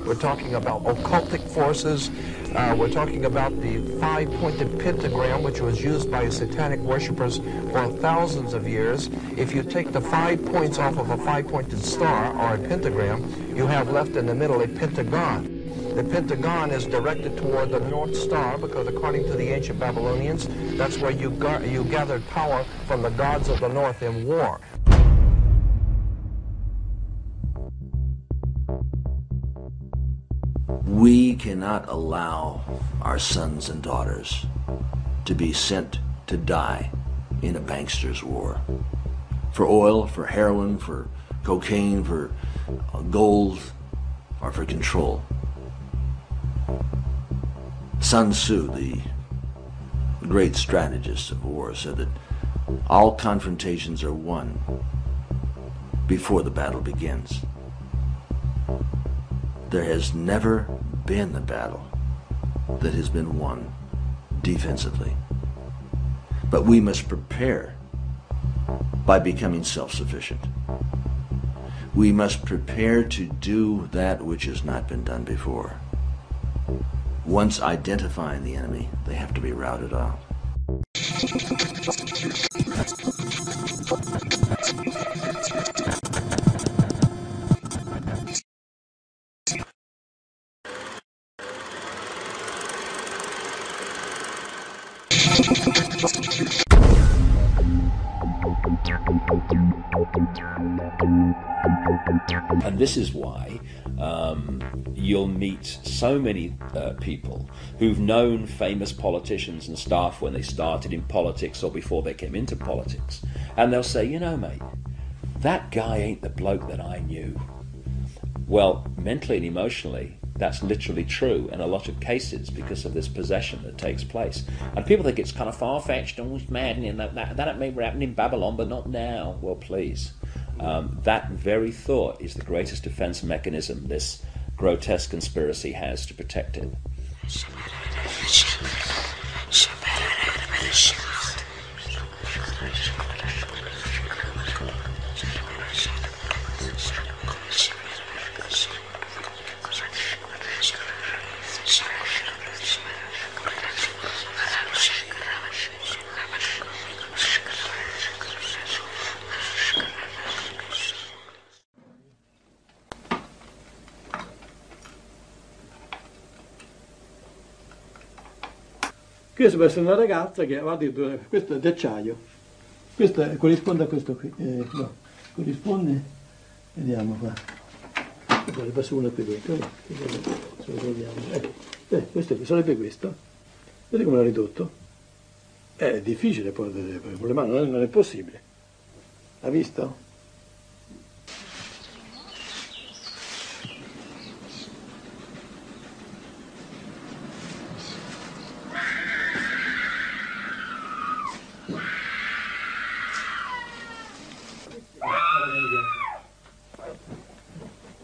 We're talking about occultic forces. We're talking about the five-pointed pentagram, which was used by satanic worshippers for thousands of years. If you take the 5 points off of a five-pointed star or a pentagram, you have left in the middle a pentagon. The pentagon is directed toward the North Star because according to the ancient Babylonians, that's where you gathered power from the gods of the North in war. We cannot allow our sons and daughters to be sent to die in a bankster's war. For oil, for heroin, for cocaine, for gold, or for control. Sun Tzu, the great strategist of war, said that all confrontations are won before the battle begins. There has never been a battle that has been won defensively. But we must prepare by becoming self-sufficient. We must prepare to do that which has not been done before. Once identifying the enemy, they have to be routed out. And this is why you'll meet so many people who've known famous politicians and stuff when they started in politics or before they came into politics. And they'll say, you know, mate, that guy ain't the bloke that I knew. Well, mentally and emotionally, that's literally true in a lot of cases because of this possession that takes place. And people think it's kind of far-fetched and almost mad, and that may happen in Babylon, but not now. Well, please. That very thought is the greatest defense mechanism this grotesque conspiracy has to protect it. Questo può essere una ragazza che va addirittura, questo è d'acciaio, questo corrisponde a questo qui, no, corrisponde, vediamo qua, poi passo uno per questo, se lo troviamo, questo qui, sarebbe questo, vedete come l'ha ridotto? È difficile poi con le mani, non è possibile, ha visto?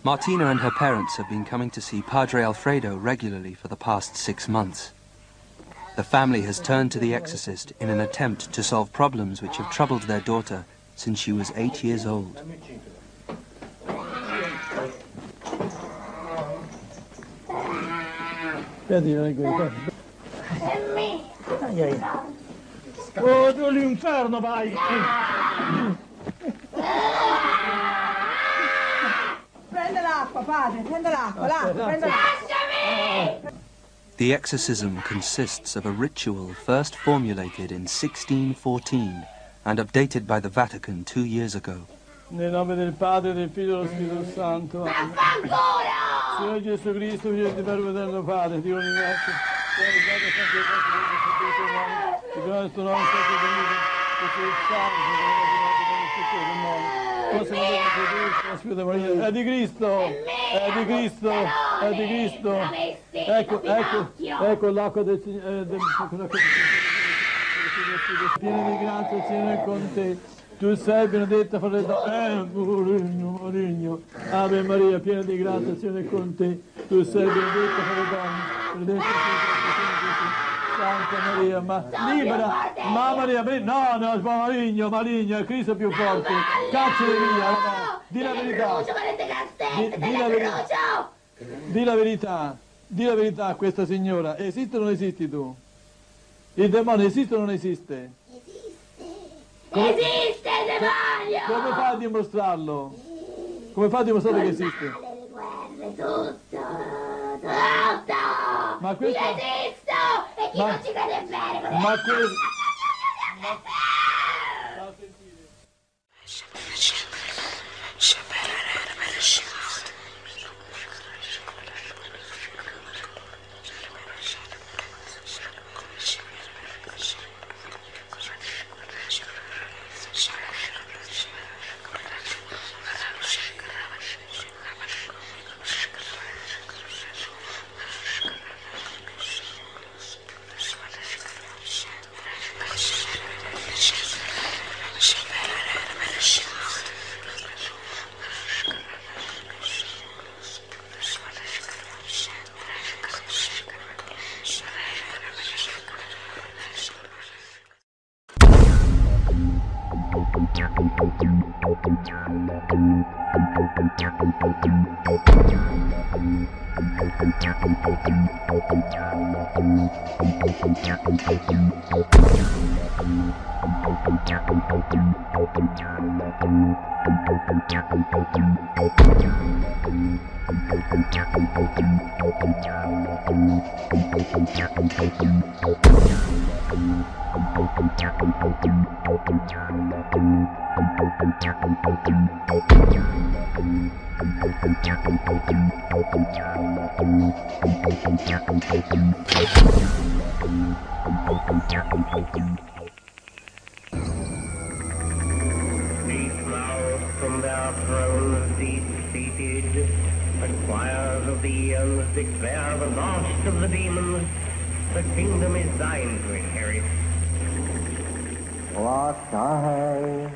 Martina and her parents have been coming to see Padre Alfredo regularly for the past 6 months. The family has turned to the exorcist in an attempt to solve problems which have troubled their daughter since she was 8 years old. Oh, tu l'inferno vai! The exorcism consists of a ritual first formulated in 1614 and updated by the Vatican 2 years ago. Nel nome del Padre, del Figlio e dello Spirito Santo. Signore Gesù Cristo, Figlio di Verbo eterno Padre, Dio ringrazio. È di Cristo, è di Cristo, è di Cristo. Ecco l'acqua del Signore. Piena di grazia, il Signore è con te. Tu sei benedetta fra le donne. Maligno. Ave Maria, piena di grazia, il Signore è con te. Tu sei benedetta fra le donne. Benedetta sei tra le donne. Santa Maria, ma libera, mamma Maria, no, no, maligno, maligno, è Cristo più forte, cacciali via, no, di la verità, di la verità a questa signora, esiste o non esisti tu? Il demonio esiste o non esiste? Esiste il demonio! Come fa a dimostrarlo? Come fa a dimostrare che esiste? Le guerre, tutto! Ma questo... Io esisto! E chi non ci crede bene? Ma questo... From their thrones deep-seated, the choirs of the eons declare the last of the demons. The kingdom is thine to inherit. What I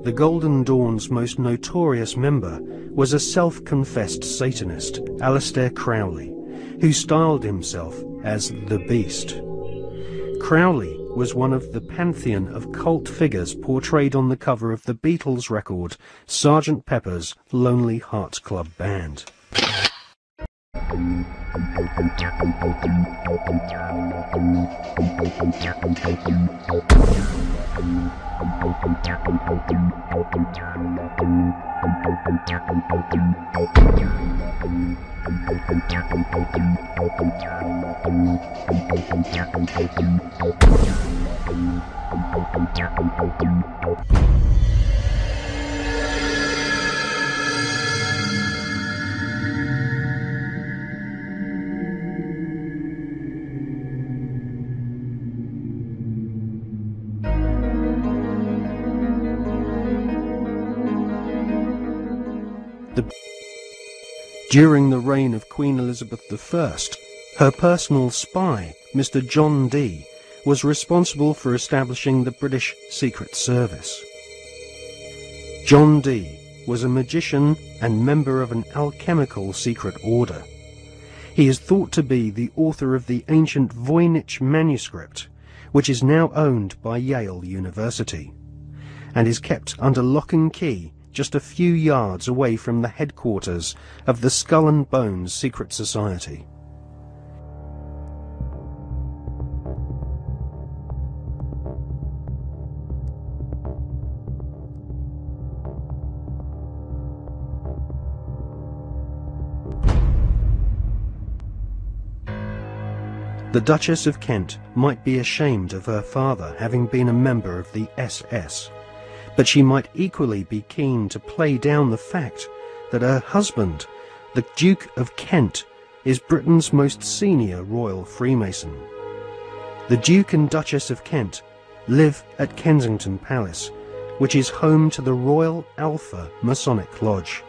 The Golden Dawn's most notorious member was a self-confessed Satanist, Aleister Crowley, who styled himself as the Beast. Crowley was one of the pantheon of cult figures portrayed on the cover of the Beatles record Sgt. Pepper's Lonely Hearts Club Band. During the reign of Queen Elizabeth I, her personal spy, Mr. John Dee, was responsible for establishing the British Secret Service. John Dee was a magician and member of an alchemical secret order. He is thought to be the author of the ancient Voynich manuscript, which is now owned by Yale University, and is kept under lock and key just a few yards away from the headquarters of the Skull and Bones Secret Society. The Duchess of Kent might be ashamed of her father having been a member of the SS, but she might equally be keen to play down the fact that her husband, the Duke of Kent, is Britain's most senior royal Freemason. The Duke and Duchess of Kent live at Kensington Palace, which is home to the Royal Alpha Masonic Lodge.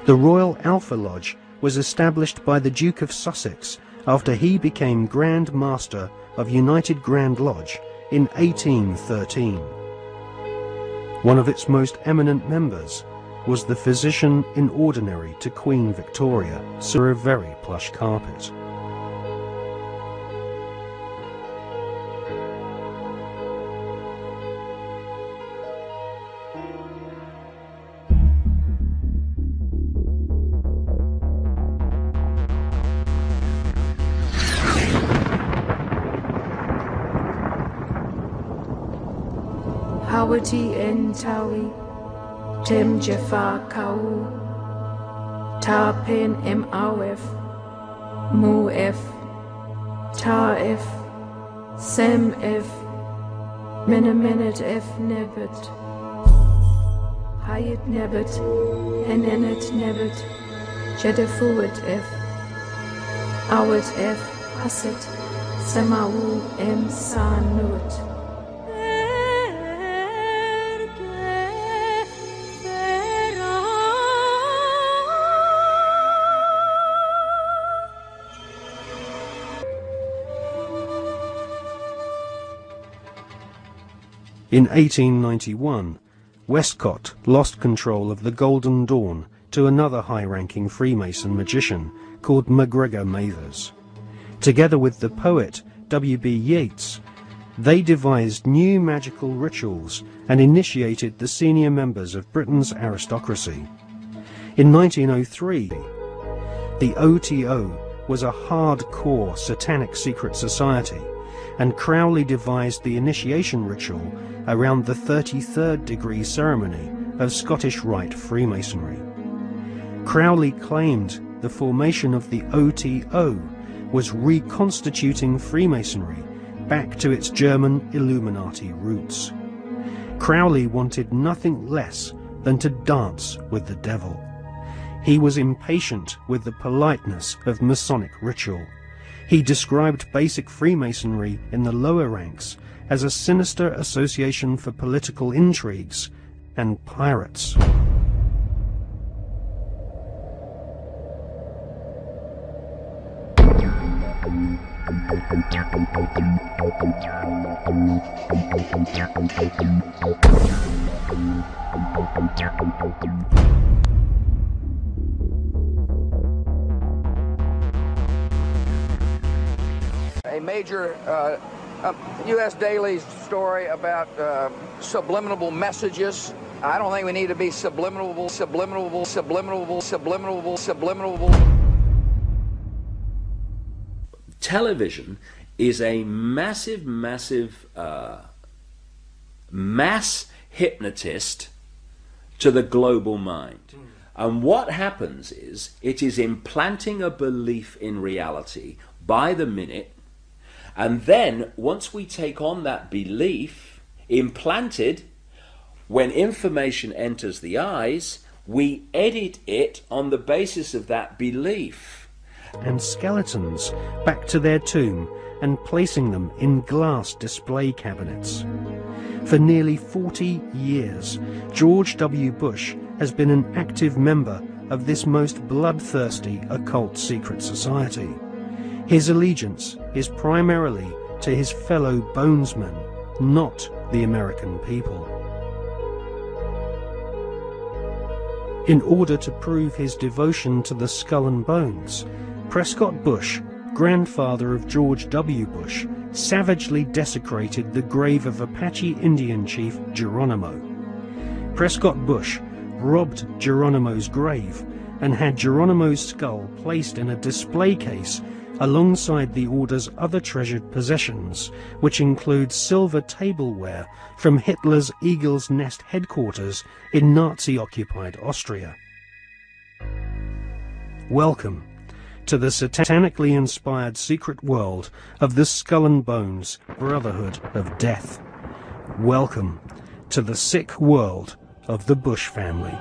The Royal Alpha Lodge was established by the Duke of Sussex after he became Grand Master of United Grand Lodge in 1813. One of its most eminent members was the physician in ordinary to Queen Victoria, sur a very plush carpet. Hawati en tawi, tem jefa kau, ta pen em awef, mu ef, ta ef, sem ef, menemenet ef nebet, hayet nebet, enenet nebet, jedefuet ef, awet ef, haset, semawu em sanut. In 1891, Westcott lost control of the Golden Dawn to another high-ranking Freemason magician called MacGregor Mathers. Together with the poet W.B. Yeats, they devised new magical rituals and initiated the senior members of Britain's aristocracy. In 1903, the OTO was a hardcore satanic secret society, and Crowley devised the initiation ritual around the 33rd degree ceremony of Scottish Rite Freemasonry. Crowley claimed the formation of the OTO was reconstituting Freemasonry back to its German Illuminati roots. Crowley wanted nothing less than to dance with the devil. He was impatient with the politeness of Masonic ritual. He described basic Freemasonry in the lower ranks as a sinister association for political intrigues and pirates. A major U.S. daily story about subliminal messages. I don't think we need to be subliminal. Television is a massive mass hypnotist to the global mind. And what happens is it is implanting a belief in reality by the minute. And then, once we take on that belief implanted, when information enters the eyes, we edit it on the basis of that belief. And skeletons back to their tomb and placing them in glass display cabinets. For nearly 40 years, George W. Bush has been an active member of this most bloodthirsty occult secret society. His allegiance is primarily to his fellow bonesmen, not the American people. In order to prove his devotion to the skull and bones, Prescott Bush, grandfather of George W. Bush, savagely desecrated the grave of Apache Indian chief Geronimo. Prescott Bush robbed Geronimo's grave and had Geronimo's skull placed in a display case alongside the order's other treasured possessions, which include silver tableware from Hitler's Eagle's Nest headquarters in Nazi-occupied Austria. Welcome to the satanically inspired secret world of the Skull and Bones Brotherhood of Death. Welcome to the sick world of the Bush family.